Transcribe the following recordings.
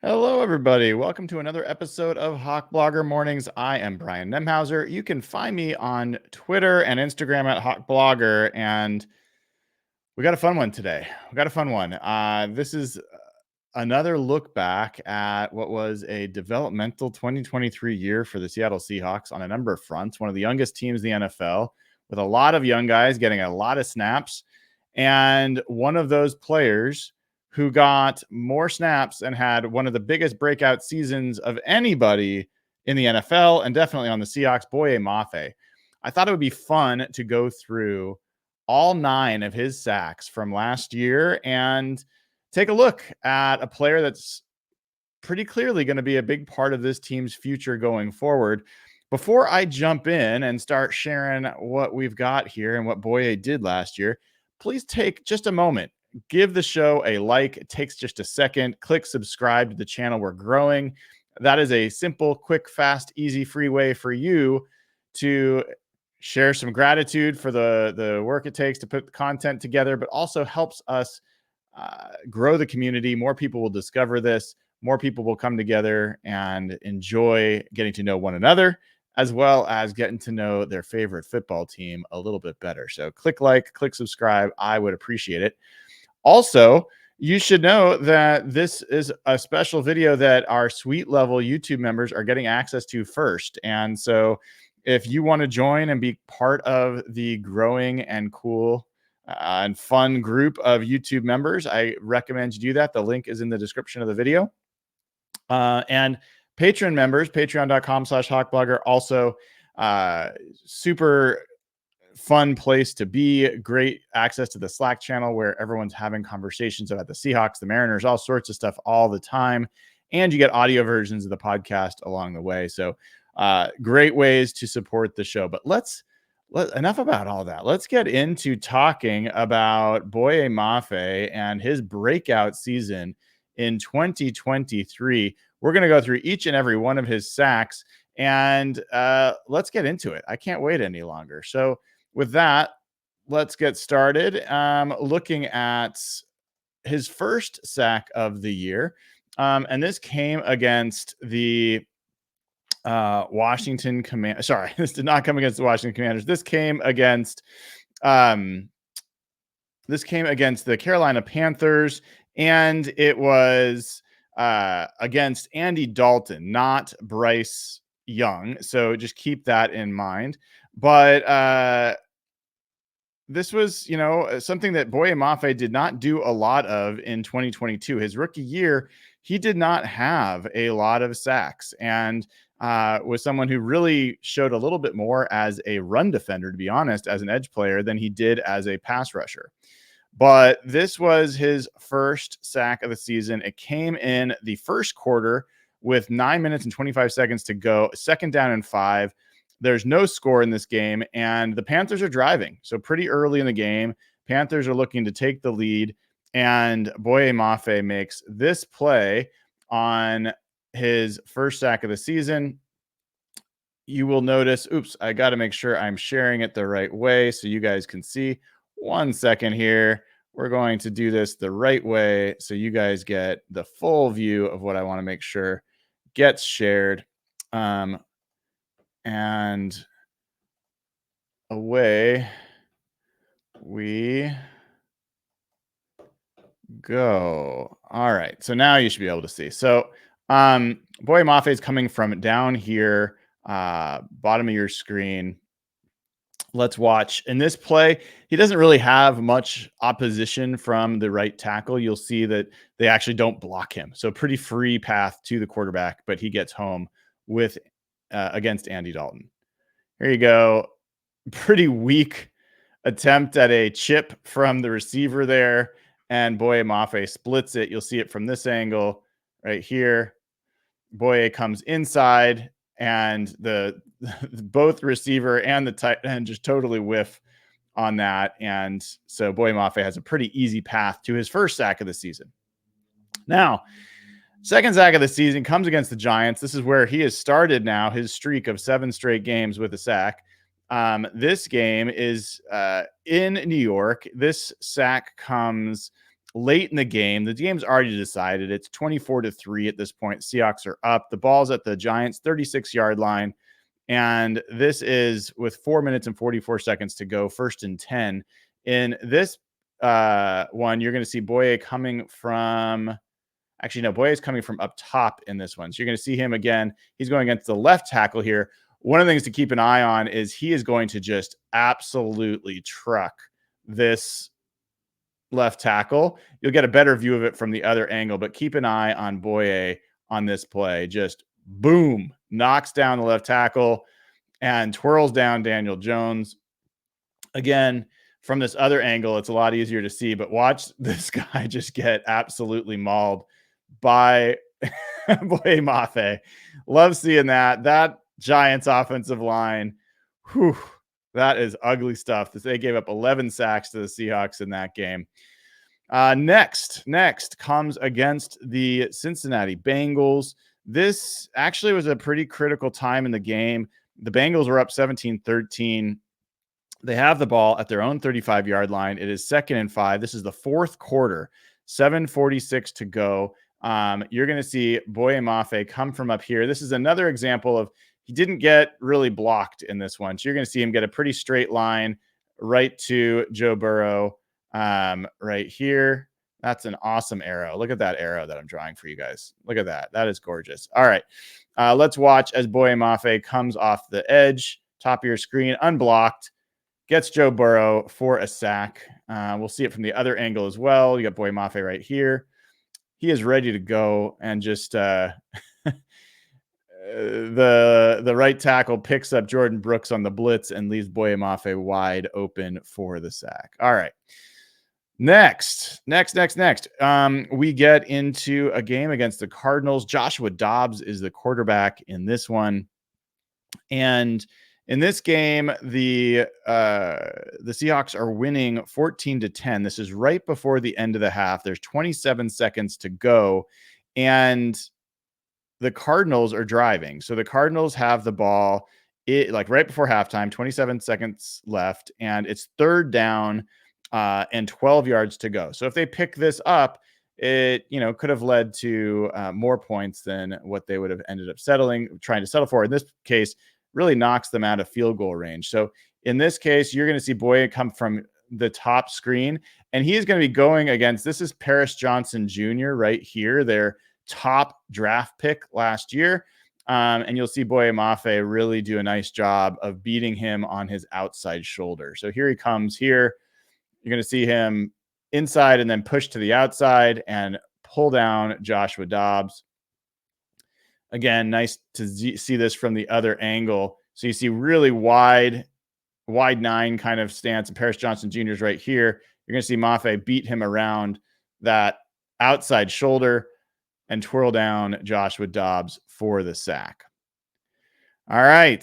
Hello, everybody. Welcome to another episode of Hawk Blogger Mornings. I am Brian Nemhauser. You can find me on Twitter and Instagram at Hawk Blogger, and we got a fun one today. We got a fun one. This is another look back at what was a developmental 2023 year for the Seattle Seahawks on a number of fronts. One of the youngest teams in the NFL, with a lot of young guys getting a lot of snaps, and one of those players who got more snaps and had one of the biggest breakout seasons of anybody in the NFL and definitely on the Seahawks, Boye Mafe. I thought it would be fun to go through all 9 of his sacks from last year and take a look at a player that's pretty clearly going to be a big part of this team's future going forward. Before I jump in and start sharing what we've got here and what Boye did last year, please take just a moment. Give the show a like. It takes just a second. Click subscribe to the channel. We're growing. That is a simple, quick, fast, easy, free way for you to share some gratitude for the work it takes to put the content together, but also helps us grow the community. More people will discover this. More people will come together and enjoy getting to know one another, as well as getting to know their favorite football team a little bit better. So click like, click subscribe. I would appreciate it. Also, you should know that this is a special video that our suite level YouTube members are getting access to first. And so if you want to join and be part of the growing and cool and fun group of YouTube members, I recommend you do that. The link is in the description of the video. And Patreon members, patreon.com/hawkblogger, also super fun place to be. Great access to the Slack channel where everyone's having conversations about the Seahawks, the Mariners, all sorts of stuff all the time. And you get audio versions of the podcast along the way. So great ways to support the show. But enough about all that. Let's get into talking about Boye Mafe and his breakout season in 2023. We're going to go through each and every one of his sacks, and let's get into it. I can't wait any longer. So with that, let's get started. Looking at his first sack of the year, and this came against the Washington Commanders. Sorry, this did not come against the Washington Commanders. This came against the Carolina Panthers, and it was against Andy Dalton, not Bryce Young. So just keep that in mind. But this was, something that Boye Mafe did not do a lot of in 2022. His rookie year, he did not have a lot of sacks and was someone who really showed a little bit more as a run defender, to be honest, as an edge player than he did as a pass rusher. But this was his first sack of the season. It came in the first quarter with 9 minutes and 25 seconds to go, 2nd down and 5. There's no score in this game, and the Panthers are driving. So pretty early in the game, Panthers are looking to take the lead, and Boye Mafe makes this play on his first sack of the season. You will notice, I got to make sure I'm sharing it the right way so you guys can see. 1 second here. We're going to do this the right way so you guys get the full view of what I want to make sure gets shared. And away we go. All right. So now you should be able to see. So Boye Mafe is coming from down here, bottom of your screen. Let's watch. In this play, he doesn't really have much opposition from the right tackle. You'll see that they actually don't block him. So pretty free path to the quarterback, but he gets home with against Andy Dalton. Here you go. Pretty weak attempt at a chip from the receiver there, and Boye Mafe splits it. You'll see it from this angle right here. Boye comes inside, and the both receiver and the tight end just totally whiff on that. And so Boye Mafe has a pretty easy path to his first sack of the season. Now, second sack of the season comes against the Giants. This is where he has started now his streak of 7 straight games with a sack. This game is in New York. This sack comes late in the game. The game's already decided. It's 24-3 at this point. Seahawks are up. The ball's at the Giants' 36-yard line. And this is with 4 minutes and 44 seconds to go, 1st and 10. In this one, you're going to see Boye coming from... Actually, no, Boye is coming from up top in this one. So you're going to see him again. He's going against the left tackle here. One of the things to keep an eye on is he is going to just absolutely truck this left tackle. You'll get a better view of it from the other angle, but keep an eye on Boye on this play. Just boom, knocks down the left tackle and twirls down Daniel Jones. Again, from this other angle, it's a lot easier to see, but watch this guy just get absolutely mauled by Boye Mafe. Love seeing that. That Giants offensive line, whew, that is ugly stuff. They gave up 11 sacks to the Seahawks in that game. Next comes against the Cincinnati Bengals. This actually was a pretty critical time in the game. The Bengals were up 17-13. They have the ball at their own 35-yard line. It is 2nd and 5. This is the 4th quarter, 7:46 to go. You're going to see Boye Mafe come from up here. This is another example of he didn't get really blocked in this one. So you're going to see him get a pretty straight line right to Joe Burrow right here. That's an awesome arrow. Look at that arrow that I'm drawing for you guys. Look at that. That is gorgeous. All right. Let's watch as Boye Mafe comes off the edge, top of your screen, unblocked, gets Joe Burrow for a sack. We'll see it from the other angle as well. You got Boye Mafe right here. He is ready to go, and just the right tackle picks up Jordan Brooks on the blitz and leaves Boye Mafe wide open for the sack. All right. Next. We get into a game against the Cardinals. Joshua Dobbs is the quarterback in this one. And in this game, the Seahawks are winning 14-10. This is right before the end of the half. There's 27 seconds to go, and the Cardinals are driving. So the Cardinals have the ball like right before halftime, 27 seconds left, and it's 3rd down and 12 yards to go. So if they pick this up, it could have led to more points than what they would have ended up trying to settle for. In this case, really knocks them out of field goal range. So in this case, you're going to see Boye come from the top screen, and he is going to be going against, this is Paris Johnson Jr. right here, their top draft pick last year. And you'll see Boye Mafe really do a nice job of beating him on his outside shoulder. So here he comes here. You're going to see him inside and then push to the outside and pull down Joshua Dobbs. Again, nice to see this from the other angle. So you see really wide 9 kind of stance, and Paris Johnson Jr. is right here. You're going to see Mafe beat him around that outside shoulder and twirl down Joshua Dobbs for the sack. All right.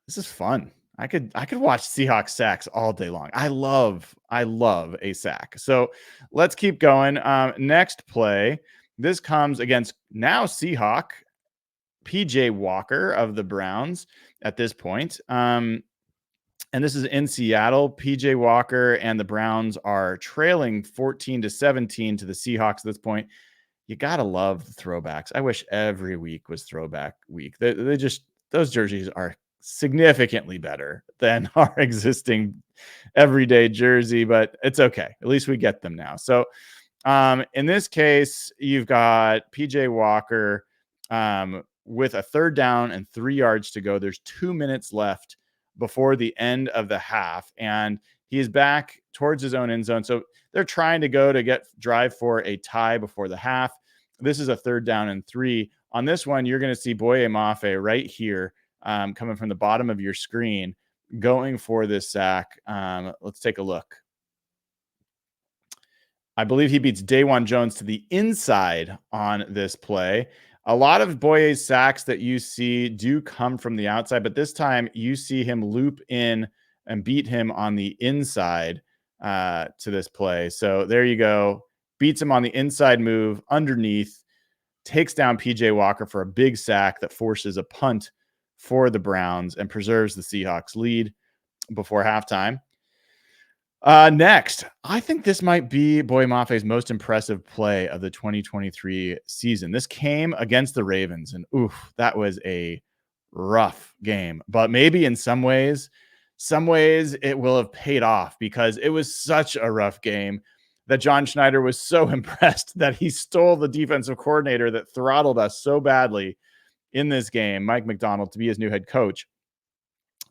This is fun. I could watch Seahawks sacks all day long. I love a sack. So let's keep going. Next play. This comes against now Seahawk PJ Walker of the Browns at this point. And this is in Seattle. PJ Walker and the Browns are trailing 14-17 to the Seahawks at this point. You got to love the throwbacks. I wish every week was throwback week. They just, those jerseys are significantly better than our existing everyday jersey, but it's okay. At least we get them now. So in this case, you've got PJ Walker with a 3rd down and 3 yards to go. There's 2 minutes left before the end of the half, and he is back towards his own end zone. So they're trying to go to drive for a tie before the half. This is a 3rd down and 3. On this one, you're going to see Boye Mafe right here coming from the bottom of your screen going for this sack. Let's take a look. I believe he beats Dawan Jones to the inside on this play. A lot of Boye's sacks that you see do come from the outside, but this time you see him loop in and beat him on the inside to this play. So there you go. Beats him on the inside move underneath, takes down PJ Walker for a big sack that forces a punt for the Browns and preserves the Seahawks lead before halftime. Next, I think this might be Boye Mafe's most impressive play of the 2023 season. This came against the Ravens, and oof, that was a rough game. But maybe in some ways it will have paid off because it was such a rough game that John Schneider was so impressed that he stole the defensive coordinator that throttled us so badly in this game, Mike McDonald, to be his new head coach.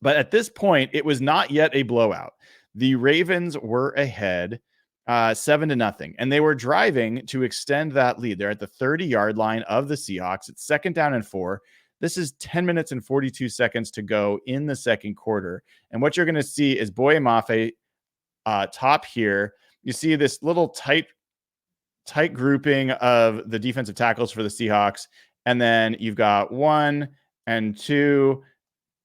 But at this point, it was not yet a blowout. The Ravens were ahead 7-0, and they were driving to extend that lead. They're at the 30-yard line of the Seahawks. It's 2nd down and 4. This is 10 minutes and 42 seconds to go in the second quarter. And what you're going to see is Boye Mafe top here. You see this little tight grouping of the defensive tackles for the Seahawks. And then you've got 1 and 2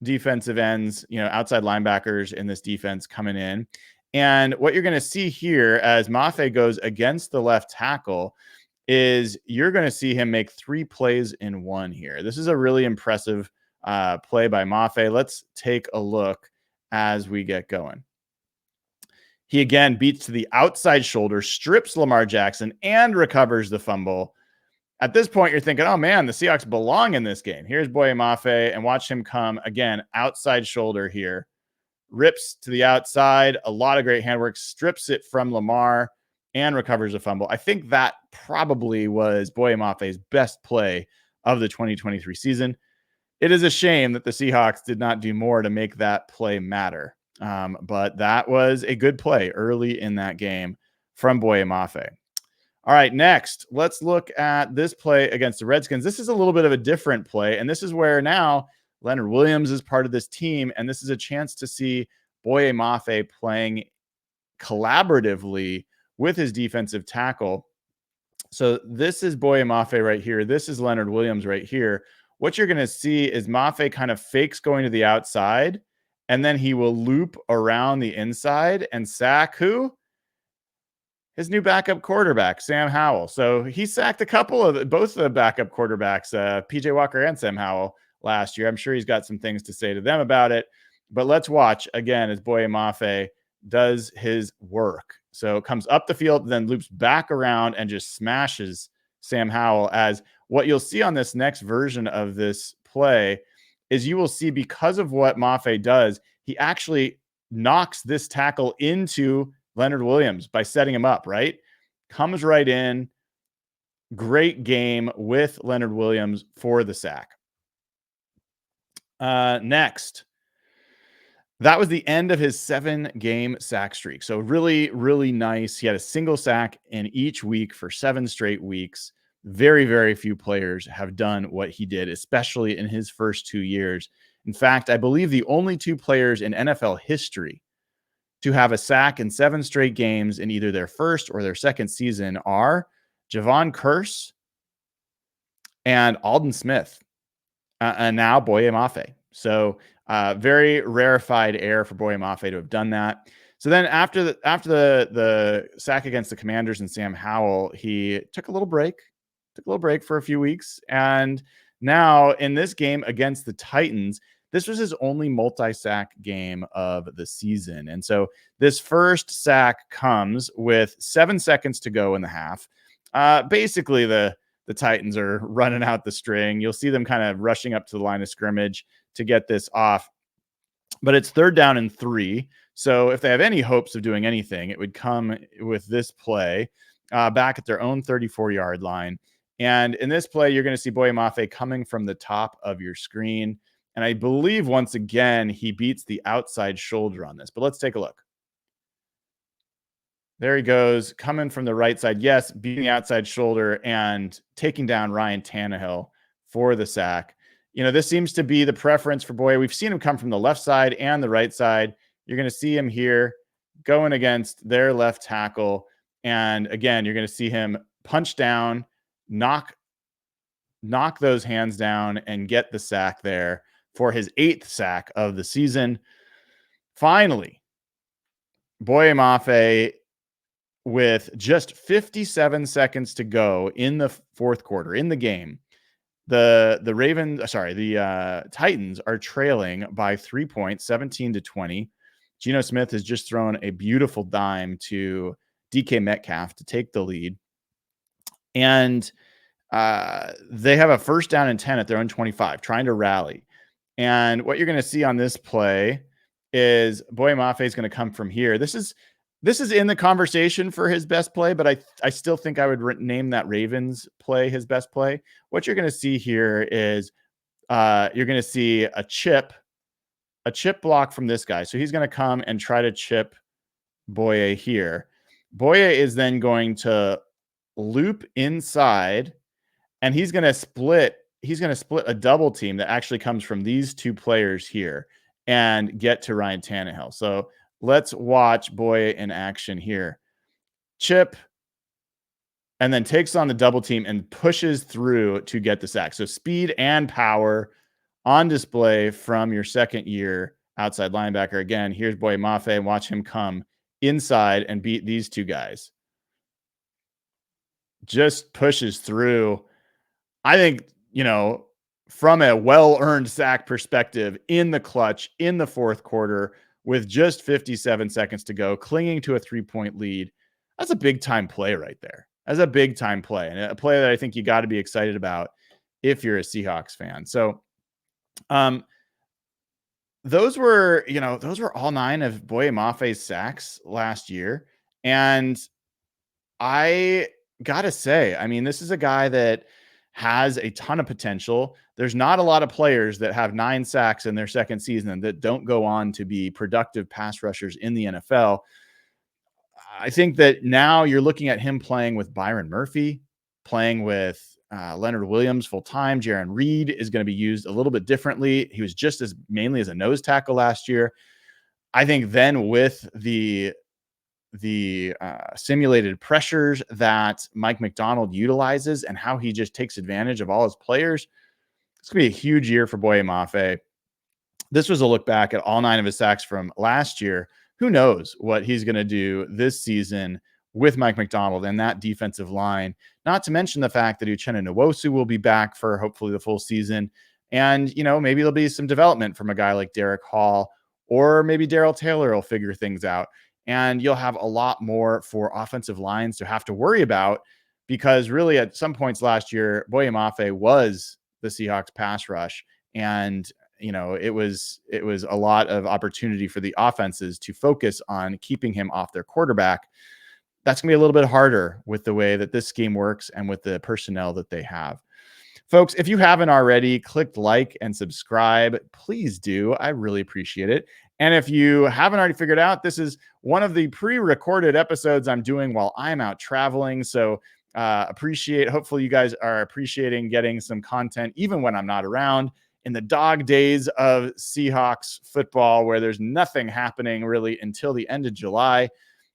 defensive ends, outside linebackers in this defense coming in. And what you're going to see here as Mafe goes against the left tackle is you're going to see him make 3 plays in 1 here. This is a really impressive play by Mafe. Let's take a look as we get going. He again beats to the outside shoulder, strips Lamar Jackson, and recovers the fumble. At this point, you're thinking, oh, man, the Seahawks belong in this game. Here's Boye Mafe, and watch him come, again, outside shoulder here. Rips to the outside, a lot of great handwork, strips it from Lamar, and recovers a fumble. I think that probably was Boye Mafe's best play of the 2023 season. It is a shame that the Seahawks did not do more to make that play matter. But that was a good play early in that game from Boye Mafe. All right, next, let's look at this play against the Redskins. This is a little bit of a different play, and this is where now Leonard Williams is part of this team, and this is a chance to see Boye Mafe playing collaboratively with his defensive tackle. So this is Boye Mafe right here. This is Leonard Williams right here. What you're going to see is Mafe kind of fakes going to the outside, and then he will loop around the inside and sack who? His new backup quarterback, Sam Howell. So he sacked both of the backup quarterbacks, PJ Walker and Sam Howell, last year. I'm sure he's got some things to say to them about it. But let's watch again as Boye Mafe does his work. So comes up the field, then loops back around and just smashes Sam Howell. As what you'll see on this next version of this play is you will see, because of what Mafe does, he actually knocks this tackle into Leonard Williams by setting him up, right? Comes right in. Great game with Leonard Williams for the sack. Next, that was the end of his 7-game sack streak. So really, really nice. He had a single sack in each week for 7 straight weeks. Very, very few players have done what he did, especially in his first 2 years. In fact, I believe the only 2 players in NFL history to have a sack in 7 straight games in either their first or their second season are Javon Curse and Alden Smith, and now Boye Mafe. So very rarefied air for Boye Mafe to have done that. So then after the sack against the Commanders and Sam Howell, he took a little break for a few weeks. And now in this game against the Titans, this was his only multi-sack game of the season. And so this first sack comes with 7 seconds to go in the half. Basically, the Titans are running out the string. You'll see them kind of rushing up to the line of scrimmage to get this off. But it's 3rd down and 3. So if they have any hopes of doing anything, it would come with this play back at their own 34-yard line. And in this play, you're going to see Boye Mafe coming from the top of your screen. And I believe, once again, he beats the outside shoulder on this. But let's take a look. There he goes, coming from the right side. Yes, beating the outside shoulder and taking down Ryan Tannehill for the sack. This seems to be the preference for Boye. We've seen him come from the left side and the right side. You're going to see him here going against their left tackle. And again, you're going to see him punch down, knock those hands down, and get the sack there for his 8th sack of the season. Finally, Boye Mafe, with just 57 seconds to go in the fourth quarter in the game, the Titans are trailing by 3 points, 17-20. Geno Smith has just thrown a beautiful dime to DK Metcalf to take the lead. And they have a first down and 10 at their own 25, trying to rally. And what you're going to see on this play is Boye Mafe is going to come from here. This is in the conversation for his best play, but I still think I would name that Ravens play his best play. What you're going to see here is you're going to see a chip block from this guy. So he's going to come and try to chip Boye here. Boye is then going to loop inside, and he's going to split a double team that actually comes from these two players here and get to Ryan Tannehill. So let's watch Boye in action here. Chip, and then takes on the double team and pushes through to get the sack. So speed and power on display from your second year outside linebacker. Again, here's Boye Mafe, and watch him come inside and beat these two guys. Just pushes through. I think, from a well-earned sack perspective, in the clutch, in the fourth quarter, with just 57 seconds to go, clinging to a 3-point lead, that's a big-time play right there. That's a big-time play, and a play that I think you got to be excited about if you're a Seahawks fan. So, those were all 9 of Boye Mafe's sacks last year, and I gotta say, I mean, this is a guy that has a ton of potential. There's not a lot of players that have 9 sacks in their second season and that don't go on to be productive pass rushers in the NFL. I think that now you're looking at him playing with Byron Murphy, playing with Leonard Williams full time. Jaron Reed is going to be used a little bit differently. He was just as mainly as a nose tackle last year. I think then with the simulated pressures that Mike McDonald utilizes and how he just takes advantage of all his players, it's going to be a huge year for Boye Mafe. This was a look back at all 9 of his sacks from last year. Who knows what he's going to do this season with Mike McDonald and that defensive line, not to mention the fact that Uchenna Nwosu will be back for hopefully the full season. And, maybe there'll be some development from a guy like Derek Hall, or maybe Darrell Taylor will figure things out. And you'll have a lot more for offensive lines to have to worry about, because really at some points last year, Boye Mafe was the Seahawks pass rush. And, it was a lot of opportunity for the offenses to focus on keeping him off their quarterback. That's going to be a little bit harder with the way that this scheme works and with the personnel that they have. Folks, if you haven't already clicked like and subscribe, please do. I really appreciate it. And if you haven't already figured out, this is one of the pre-recorded episodes I'm doing while I'm out traveling. So hopefully you guys are appreciating getting some content even when I'm not around, in the dog days of Seahawks football, where there's nothing happening really until the end of July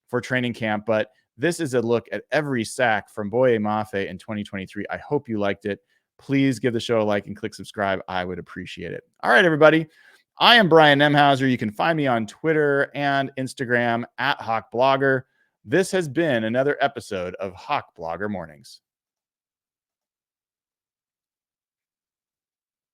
for training camp. But this is a look at every sack from Boye Mafe in 2023. I hope you liked it. Please give the show a like and click subscribe. I would appreciate it. All right, everybody. I am Brian Nemhauser. You can find me on Twitter and Instagram at HawkBlogger. This has been another episode of Hawk Blogger Mornings.